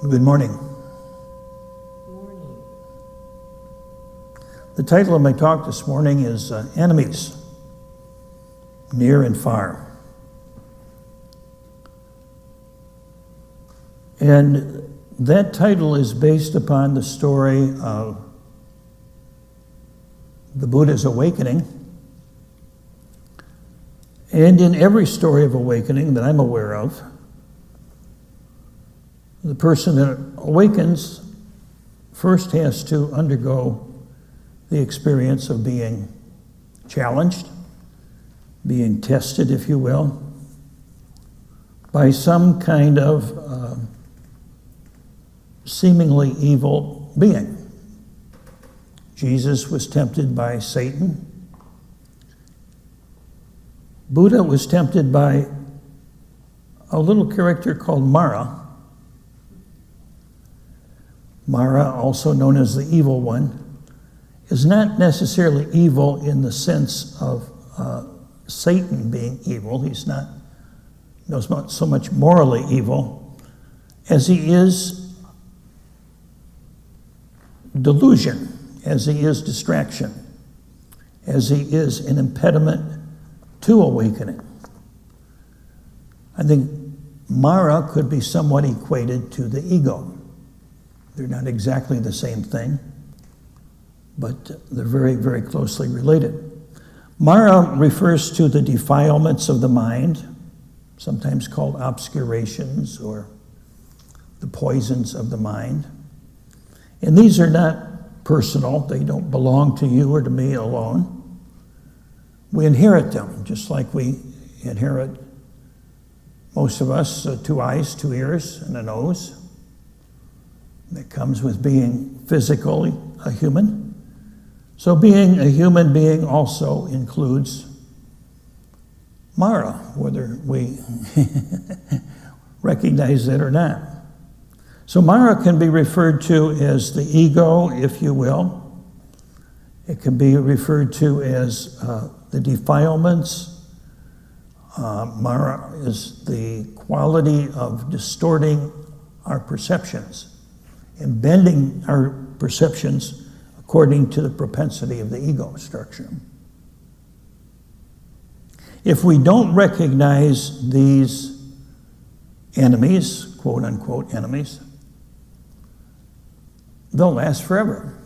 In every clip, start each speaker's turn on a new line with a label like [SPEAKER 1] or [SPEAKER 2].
[SPEAKER 1] Good morning.
[SPEAKER 2] Morning.
[SPEAKER 1] The title of my talk this morning is Enemies, Near and Far. And that title is based upon the story of the Buddha's awakening. And in every story of awakening that I'm aware of, the person that awakens first has to undergo the experience of being challenged, being tested, if you will, by some kind of seemingly evil being. Jesus was tempted by Satan. Buddha was tempted by a little character called Mara. Mara, also known as the evil one, is not necessarily evil in the sense of Satan being evil. He's not so much morally evil as he is delusion, as he is distraction, as he is an impediment to awakening. I think Mara could be somewhat equated to the ego. They're not exactly the same thing, but they're very, very closely related. Mara refers to the defilements of the mind, sometimes called obscurations or the poisons of the mind. And these are not personal. They don't belong to you or to me alone. We inherit them, just like we inherit, most of us, 2 eyes, 2 ears, and a nose. That comes with being physically a human. So being a human being also includes Mara, whether we recognize it or not. So Mara can be referred to as the ego, if you will. It can be referred to as the defilements. Mara is the quality of distorting our perceptions and bending our perceptions according to the propensity of the ego structure. If we don't recognize these enemies, quote unquote enemies, they'll last forever.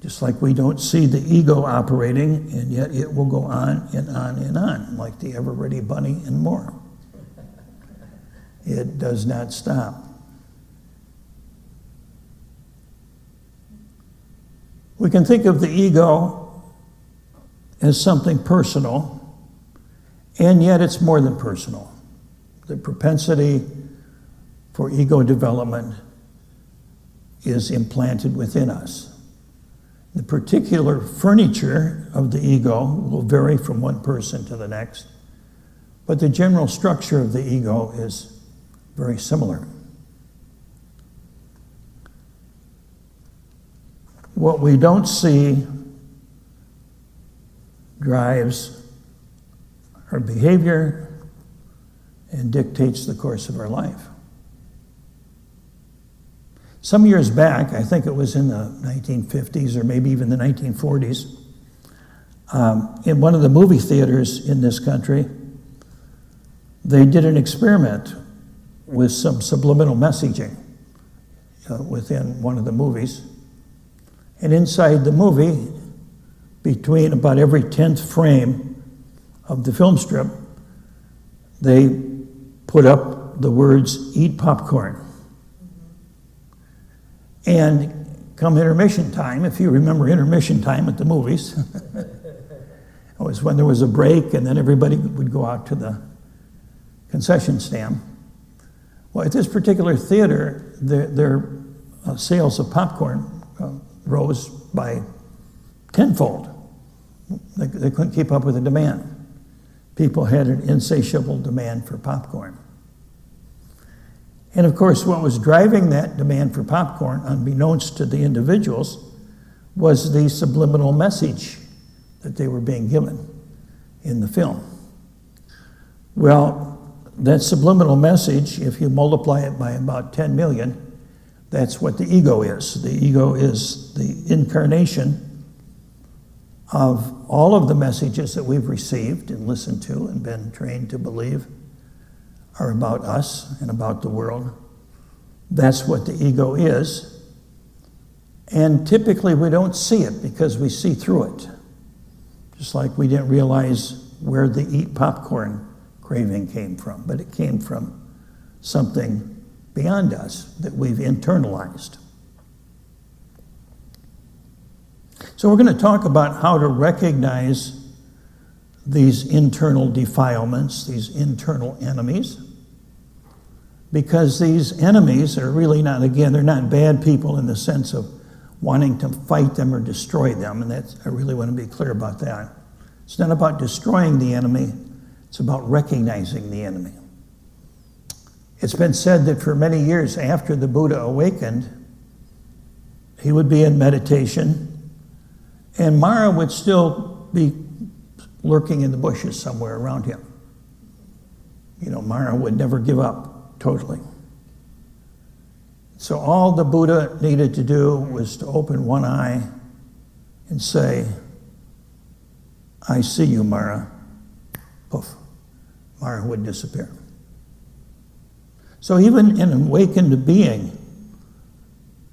[SPEAKER 1] Just like we don't see the ego operating, and yet it will go on and on and on, like the ever-ready bunny and more. It does not stop. We can think of the ego as something personal, and yet it's more than personal. The propensity for ego development is implanted within us. The particular furniture of the ego will vary from one person to the next, but the general structure of the ego is very similar. What we don't see drives our behavior and dictates the course of our life. Some years back, I think it was in the 1950s or maybe even the 1940s, in one of the movie theaters in this country, they did an experiment with some subliminal messaging within one of the movies. And inside the movie, between about every 10th frame of the film strip, they put up the words, "Eat popcorn." And come intermission time, if you remember intermission time at the movies, it was when there was a break and then everybody would go out to the concession stand. Well, at this particular theater, their sales of popcorn rose by tenfold. They couldn't keep up with the demand. People had an insatiable demand for popcorn. And of course, what was driving that demand for popcorn, unbeknownst to the individuals, was the subliminal message that they were being given in the film. Well, that subliminal message, if you multiply it by about 10 million, that's what the ego is. The ego is the incarnation of all of the messages that we've received and listened to and been trained to believe are about us and about the world. That's what the ego is. And typically we don't see it because we see through it. Just like we didn't realize where the eat popcorn craving came from, but it came from something beyond us that we've internalized. So we're going to talk about how to recognize these internal defilements, these internal enemies, because these enemies are really not, again, they're not bad people in the sense of wanting to fight them or destroy them, and I really want to be clear about that. It's not about destroying the enemy, it's about recognizing the enemy. It's been said that for many years after the Buddha awakened, he would be in meditation, and Mara would still be lurking in the bushes somewhere around him. You know, Mara would never give up totally. So all the Buddha needed to do was to open one eye and say, "I see you, Mara." Poof. Mara would disappear. So even an awakened being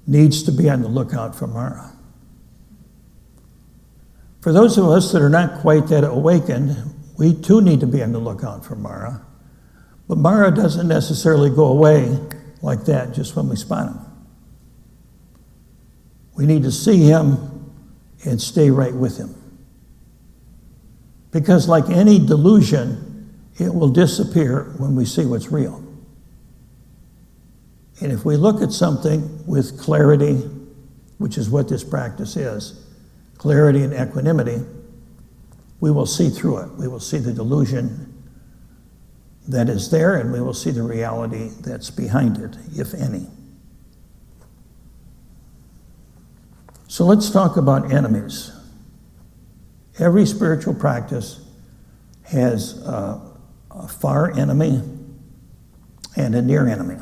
[SPEAKER 1] needs to be on the lookout for Mara. For those of us that are not quite that awakened, we too need to be on the lookout for Mara. But Mara doesn't necessarily go away like that just when we spot him. We need to see him and stay right with him. Because like any delusion, it will disappear when we see what's real. And if we look at something with clarity, which is what this practice is, clarity and equanimity, we will see through it. We will see the delusion that is there, and we will see the reality that's behind it, if any. So let's talk about enemies. Every spiritual practice has a far enemy and a near enemy.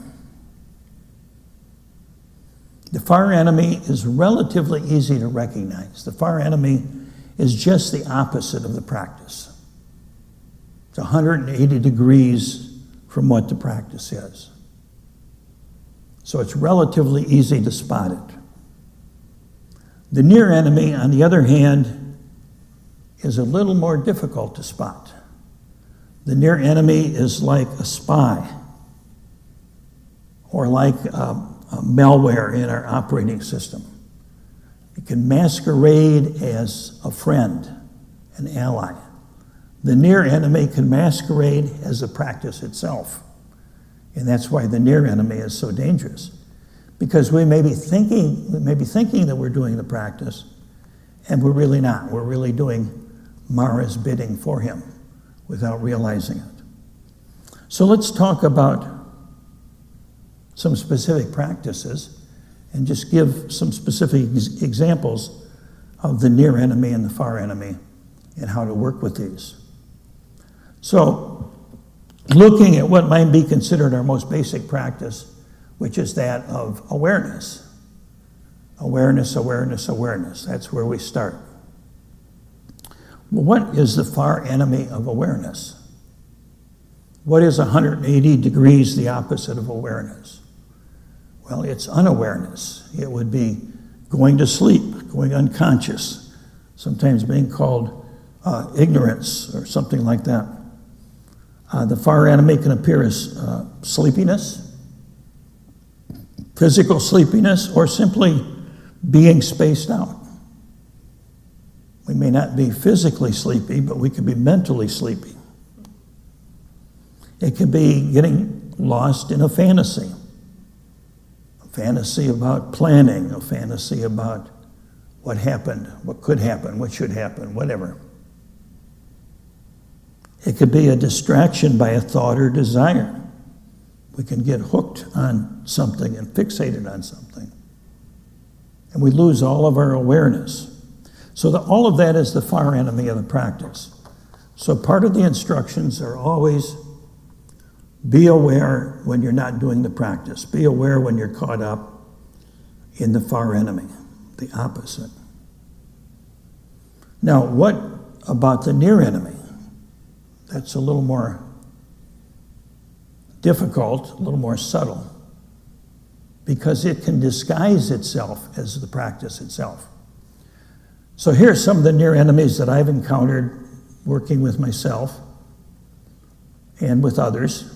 [SPEAKER 1] The far enemy is relatively easy to recognize. The far enemy is just the opposite of the practice. It's 180 degrees from what the practice is. So it's relatively easy to spot it. The near enemy, on the other hand, is a little more difficult to spot. The near enemy is like a spy or like malware in our operating system. It can masquerade as a friend, an ally. The near enemy can masquerade as the practice itself. And that's why the near enemy is so dangerous. Because we may be thinking that we're doing the practice, and we're really not. We're really doing Mara's bidding for him without realizing it. So let's talk about some specific practices and just give some specific examples of the near enemy and the far enemy and how to work with these. So, looking at what might be considered our most basic practice, which is that of awareness. Awareness, awareness, awareness. That's where we start. Well, what is the far enemy of awareness? What is 180 degrees the opposite of awareness? Well, it's unawareness. It would be going to sleep, going unconscious, sometimes being called ignorance or something like that. The far enemy can appear as sleepiness, physical sleepiness, or simply being spaced out. We may not be physically sleepy, but we could be mentally sleepy. It could be getting lost in a fantasy about planning, a fantasy about what happened, what could happen, what should happen, whatever. It could be a distraction by a thought or desire. We can get hooked on something and fixated on something. And we lose all of our awareness. So all of that is the far enemy of the practice. So part of the instructions are always Be aware when you're not doing the practice. Be aware when you're caught up in the far enemy, the opposite. Now, what about the near enemy? That's a little more difficult, a little more subtle, because it can disguise itself as the practice itself. So here's some of the near enemies that I've encountered working with myself and with others.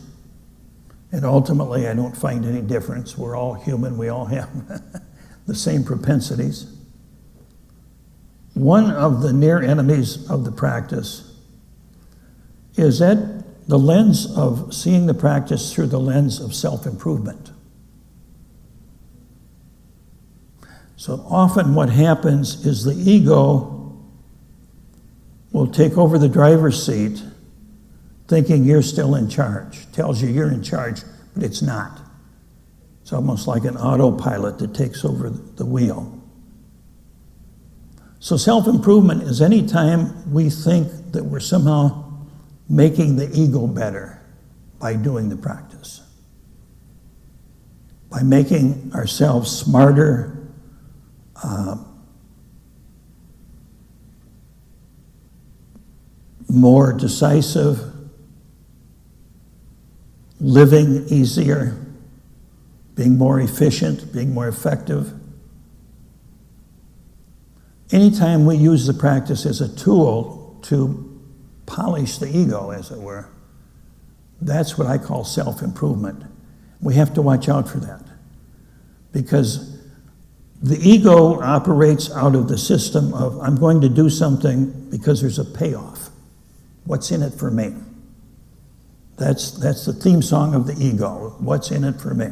[SPEAKER 1] And ultimately, I don't find any difference. We're all human. We all have the same propensities. One of the near enemies of the practice is that the lens of seeing the practice through the lens of self-improvement. So often what happens is the ego will take over the driver's seat thinking you're still in charge, tells you you're in charge, but it's not. It's almost like an autopilot that takes over the wheel. So self-improvement is any time we think that we're somehow making the ego better by doing the practice, by making ourselves smarter, more decisive, living easier, being more efficient, being more effective. Anytime we use the practice as a tool to polish the ego, as it were, that's what I call self-improvement. We have to watch out for that, because the ego operates out of the system of, I'm going to do something because there's a payoff. What's in it for me? That's the theme song of the ego. What's in it for me?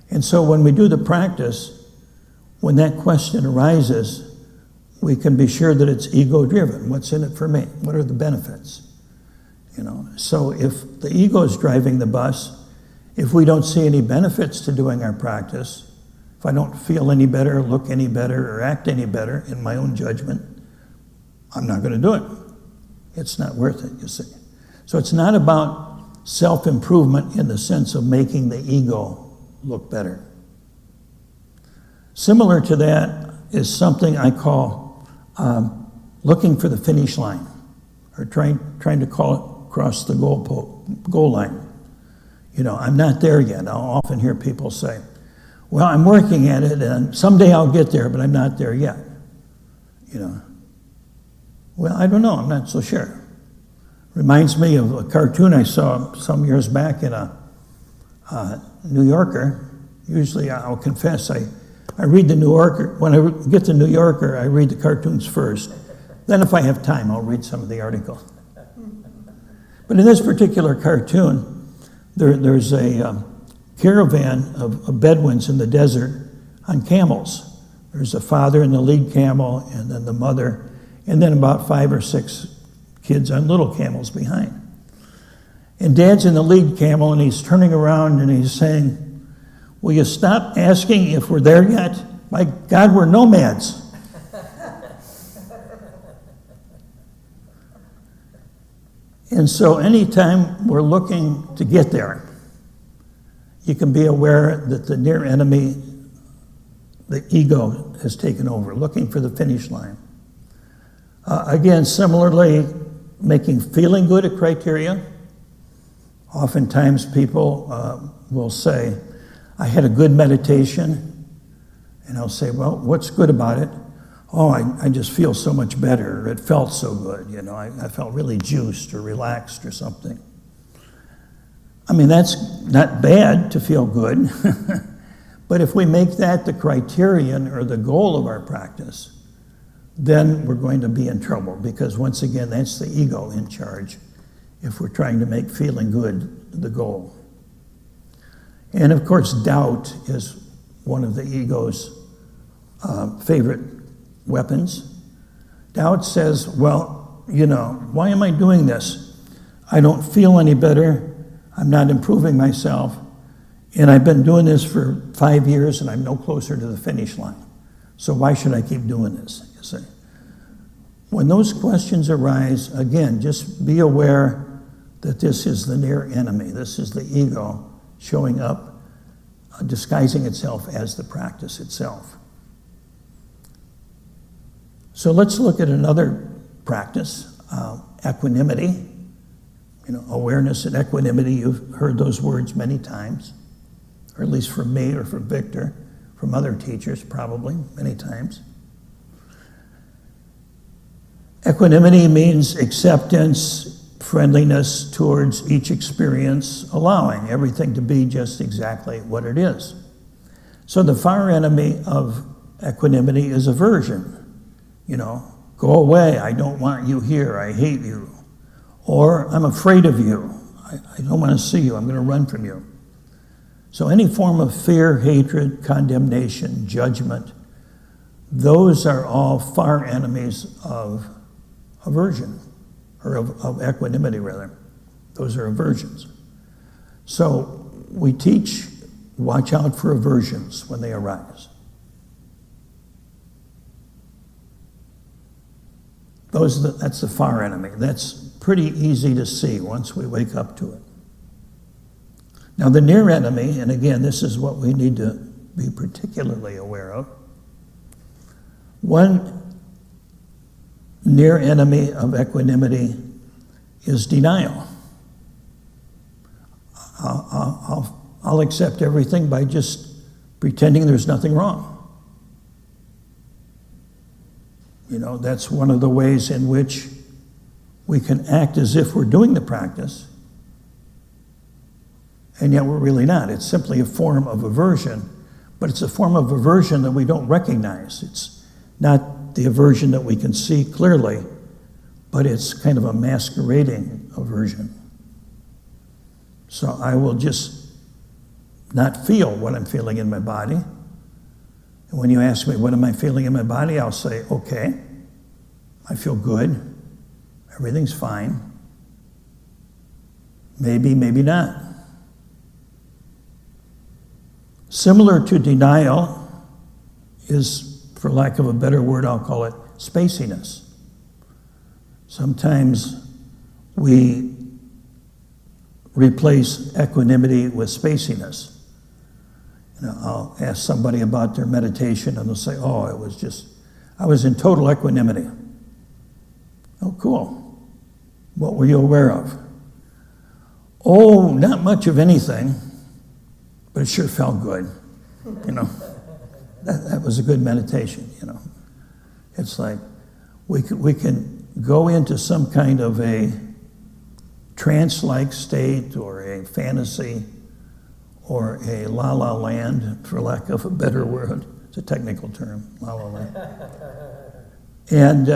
[SPEAKER 1] And so when we do the practice, when that question arises, we can be sure that it's ego-driven. What's in it for me? What are the benefits? So if the ego is driving the bus, if we don't see any benefits to doing our practice, if I don't feel any better, look any better, or act any better in my own judgment, I'm not going to do it. It's not worth it, you see. So it's not about self-improvement in the sense of making the ego look better. Similar to that is something I call looking for the finish line, or trying to cross the goal line. I'm not there yet. I'll often hear people say, well, I'm working at it, and someday I'll get there, but I'm not there yet. Well, I don't know. I'm not so sure. Reminds me of a cartoon I saw some years back in a New Yorker. Usually, I'll confess, I read the New Yorker. When I get to New Yorker, I read the cartoons first. Then if I have time, I'll read some of the article. But in this particular cartoon, there's a caravan of Bedouins in the desert on camels. There's a father and the lead camel, and then the mother, and then about 5 or 6 kids on little camels behind. And Dad's in the lead camel, and he's turning around and he's saying, will you stop asking if we're there yet? My God, we're nomads. And so anytime we're looking to get there, you can be aware that the near enemy, the ego, has taken over, looking for the finish line. Again, similarly, making feeling good a criteria. Oftentimes people will say, I had a good meditation, and I'll say, well, what's good about it? Oh, I just feel so much better. It felt so good, I felt really juiced or relaxed or something. I mean, that's not bad to feel good, but if we make that the criterion or the goal of our practice, then we're going to be in trouble, because once again, that's the ego in charge if we're trying to make feeling good the goal. And of course, doubt is one of the ego's favorite weapons. Doubt says, well, why am I doing this? I don't feel any better. I'm not improving myself. And I've been doing this for 5 years, and I'm no closer to the finish line. So why should I keep doing this, you see? When those questions arise, again, just be aware that this is the near enemy. This is the ego showing up, disguising itself as the practice itself. So let's look at another practice, equanimity. Awareness and equanimity, you've heard those words many times, or at least from me or from Victor, from other teachers probably, many times. Equanimity means acceptance, friendliness towards each experience, allowing everything to be just exactly what it is. So the far enemy of equanimity is aversion. Go away, I don't want you here, I hate you. Or I'm afraid of you, I don't want to see you, I'm going to run from you. So any form of fear, hatred, condemnation, judgment, those are all far enemies of aversion, or of equanimity rather. Those are aversions. So we teach, watch out for aversions when they arise. That's the far enemy. That's pretty easy to see once we wake up to it. Now the near enemy, and again, this is what we need to be particularly aware of. One near enemy of equanimity is denial. I'll accept everything by just pretending there's nothing wrong. That's one of the ways in which we can act as if we're doing the practice, and yet we're really not. It's simply a form of aversion, but it's a form of aversion that we don't recognize. It's not the aversion that we can see clearly, but it's kind of a masquerading aversion. So I will just not feel what I'm feeling in my body. And when you ask me, what am I feeling in my body? I'll say, okay, I feel good. Everything's fine. Maybe, maybe not. Similar to denial is, for lack of a better word, I'll call it spaciness. Sometimes we replace equanimity with spaciness. I'll ask somebody about their meditation and they'll say, I was in total equanimity. Oh, cool. What were you aware of? Oh, not much of anything, but it sure felt good. That was a good meditation, It's like we can go into some kind of a trance-like state or a fantasy or a la-la land, for lack of a better word. It's a technical term, la-la land. And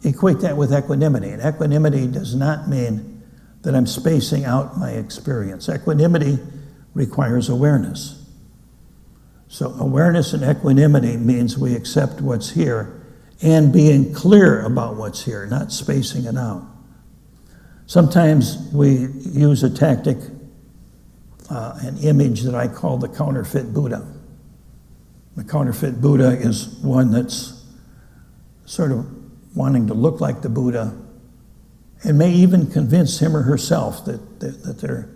[SPEAKER 1] equate that with equanimity. And equanimity does not mean that I'm spacing out my experience. Equanimity requires awareness. So awareness and equanimity means we accept what's here and being clear about what's here, not spacing it out. Sometimes we use a tactic, an image that I call the counterfeit Buddha. The counterfeit Buddha is one that's sort of wanting to look like the Buddha and may even convince him or herself that they're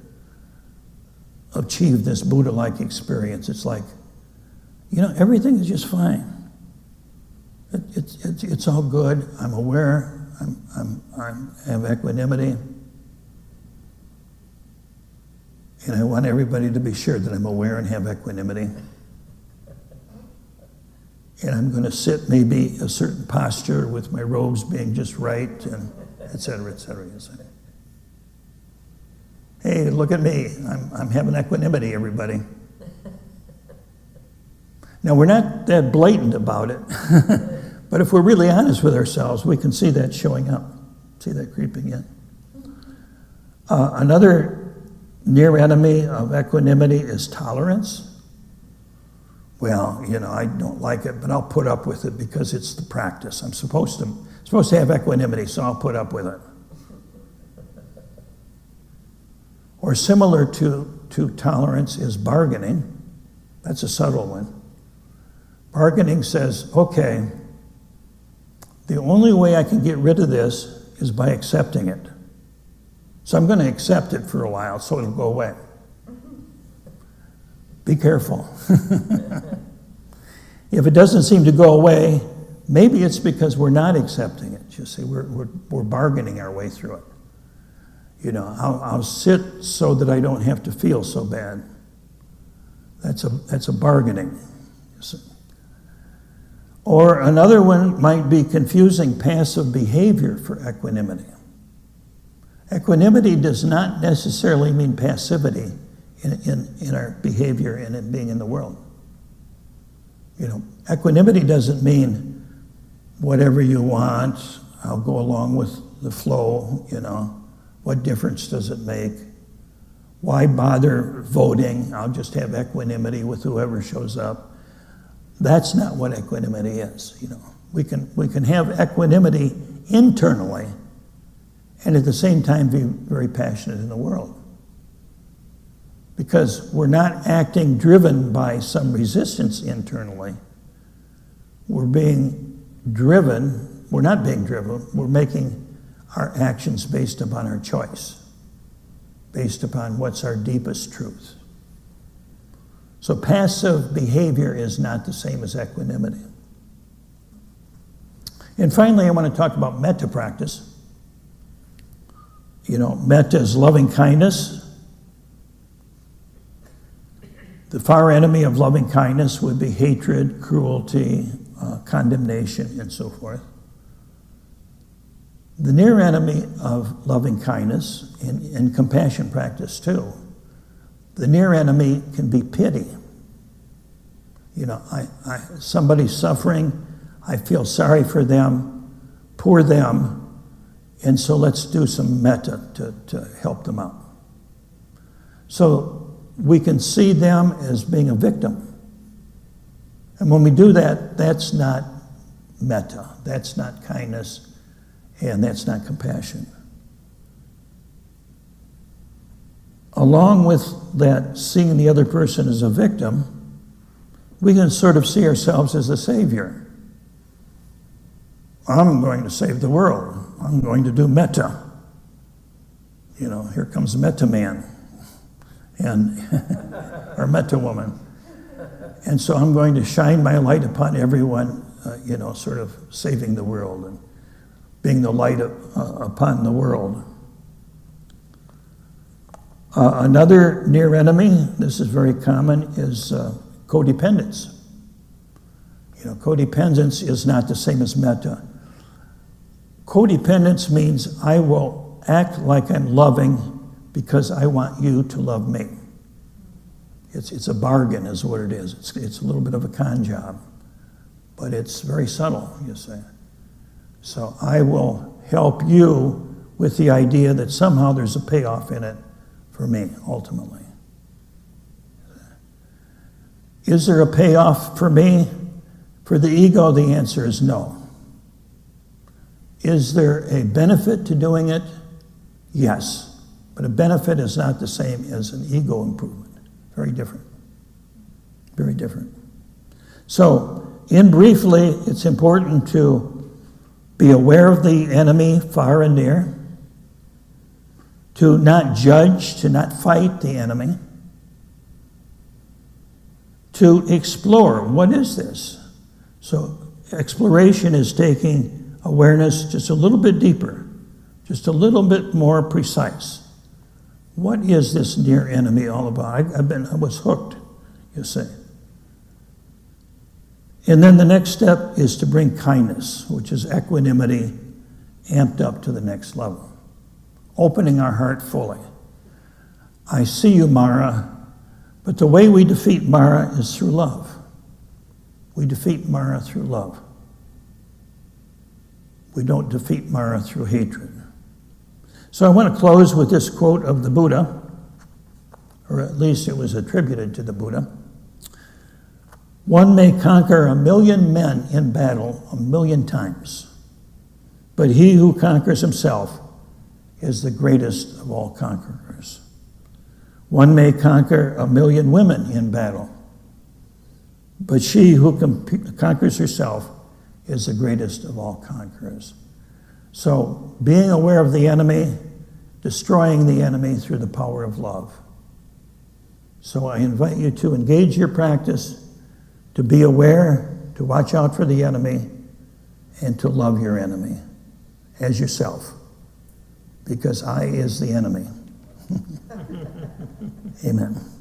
[SPEAKER 1] achieved this Buddha-like experience. It's like, everything is just fine. It's all good. I'm aware. I have equanimity. And I want everybody to be sure that I'm aware and have equanimity. And I'm going to sit maybe a certain posture with my robes being just right, and et cetera, et cetera. Hey, look at me. I'm having equanimity, everybody. Now, we're not that blatant about it, but if we're really honest with ourselves, we can see that showing up, see that creeping in. Another near enemy of equanimity is tolerance. Well, I don't like it, but I'll put up with it because it's the practice. I'm supposed to have equanimity, so I'll put up with it. Or similar to tolerance is bargaining. That's a subtle one. Bargaining says, okay, the only way I can get rid of this is by accepting it. So I'm going to accept it for a while so it'll go away. Be careful. If it doesn't seem to go away, maybe it's because we're not accepting it. You see, we're bargaining our way through it. You know, I'll sit so that I don't have to feel so bad. That's a bargaining. You see. Or another one might be confusing passive behavior for equanimity. Equanimity does not necessarily mean passivity in our behavior and in being in the world. You know, equanimity doesn't mean whatever you want, I'll go along with the flow, you know. What difference does it make? Why bother voting? I'll just have equanimity with whoever shows up. That's not what equanimity is, you know. We can have equanimity internally and at the same time be very passionate in the world. Because we're not acting driven by some resistance internally. We're not being driven, we're making our actions based upon our choice, based upon what's our deepest truth. So passive behavior is not the same as equanimity. And finally, I want to talk about metta practice. You know, metta is loving kindness. The far enemy of loving kindness would be hatred, cruelty, condemnation, and so forth. The near enemy of loving kindness, and compassion practice too, the near enemy can be pity. You know, somebody's suffering, I feel sorry for them, poor them, and so let's do some metta to help them out. So we can see them as being a victim. And when we do that, that's not metta, that's not kindness, and that's not compassion. Along with that, seeing the other person as a victim, we can sort of see ourselves as a savior. I'm going to save the world. I'm going to do metta. You know, here comes the metta man, and or metta woman. And so I'm going to shine my light upon everyone, you know, sort of saving the world and being the light upon the world. Another near enemy, this is very common, is codependence. You know, codependence is not the same as metta. Codependence means I will act like I'm loving because I want you to love me. It's a bargain is what it is. It's a little bit of a con job, but it's very subtle, you see. So I will help you with the idea that somehow there's a payoff in it for me, ultimately. Is there a payoff for me? For the ego, the answer is no. Is there a benefit to doing it? Yes. But a benefit is not the same as an ego improvement. Very different. Very different. So, in briefly, it's important to be aware of the enemy far and near, to not judge, to not fight the enemy, to explore, what is this? So exploration is taking awareness just a little bit deeper, just a little bit more precise. What is this near enemy all about? I was hooked, you see. And then the next step is to bring kindness, which is equanimity, amped up to the next level. Opening our heart fully. I see you, Mara, but the way we defeat Mara is through love. We defeat Mara through love. We don't defeat Mara through hatred. So I want to close with this quote of the Buddha, or at least it was attributed to the Buddha. One may conquer 1,000,000 men in battle 1,000,000 times, but he who conquers himself is the greatest of all conquerors. One may conquer 1,000,000 women in battle, but she who conquers herself is the greatest of all conquerors. So being aware of the enemy destroying the enemy through the power of love. So I invite you to engage your practice, to be aware, to watch out for the enemy, and to love your enemy as yourself, because I is the enemy. Amen.